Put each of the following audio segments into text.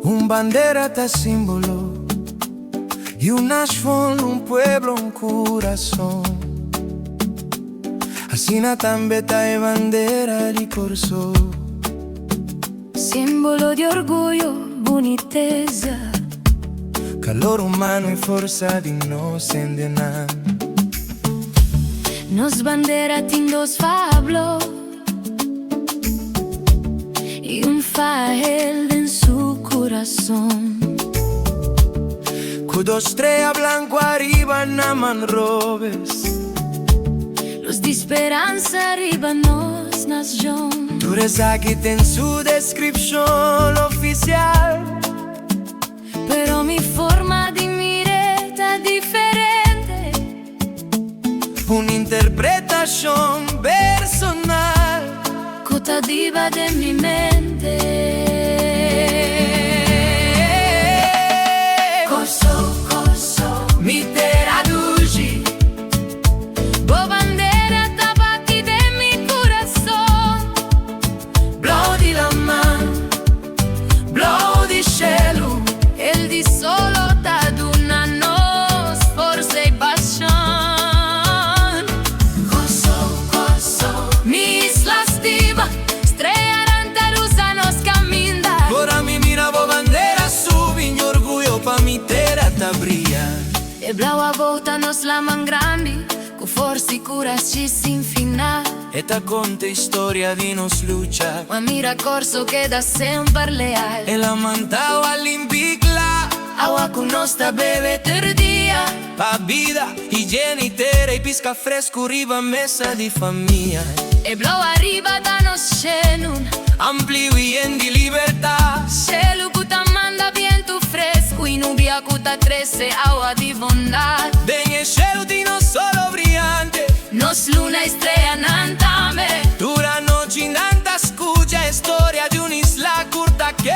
Un bandera ta símbolo y un ashford, un pueblo, un corazón. Asina tambeta e bandera di corso, simbolo di orgoglio, bonitezza, calore umano e forza di no sendenan. Nos bandera tindos fablo y un fael en su corazón. Cuando estrella blanco arriba naman robes, Los de esperanza arriba nos nación. tú eres aquí en su descripción oficial. Pero mi forma de mireta diferente. Una interpretación personal, Cota diva de mi mente. Corso, mi teradugi. bo bandera tapati de mi corazón. Blow di la man, blow di cielo. El di solo t'aduna nos forza e passione. Corso, mi isla stiva, strea rantarusa nos camminda. Ora mi miravo bandera su, mi orgoglio pa mi terra ta brilla. E blaua volta nos la man grandi, con forza e curas ci sin final. E ta conte storia di nos lucha, Ma mira corso che da sempre leal. e la mantao all'imbigla. Agua con nostra beve ter dia. Pa vida, igiene terra e pisca fresco, riva messa di famiglia. E blau arriva da nos scenun. Ampli weekend di libertà. Cielo cu ta manda viento fresco. In nubia cu ta trece agua di bondad. Degne cielo di no solo brillante. Nos luna estrella nantame. Dura noche inanta scugia, è storia di un'isla curta che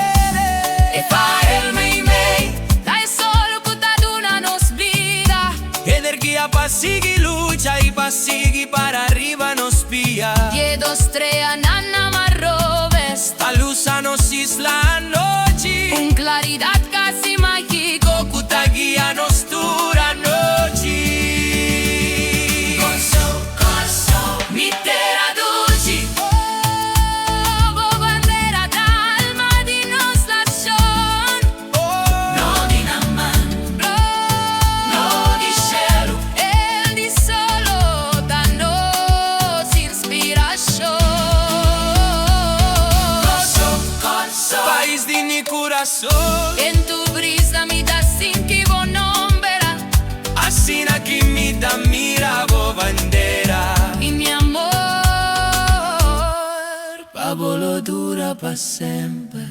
E fa el mei. Dai solo cu ta duna nos blida. energia passighi lucha y passighi para arriba nos pia. Diedo estrella nanna marroves. Ta luz a nos isla noche, Un claridad casi mágico. cuta guía nos dura noche. Corso, mi terra dolci. Oh, bandera d'alma di nos nación. No di naman, no di cielo. El di solo da nos inspiración. Corso, País di mi corazón, en tu brisa mi da sin que vos nombra. asina que mi da miravo bandera. Y mi amor, Pablo dura pa' sempre.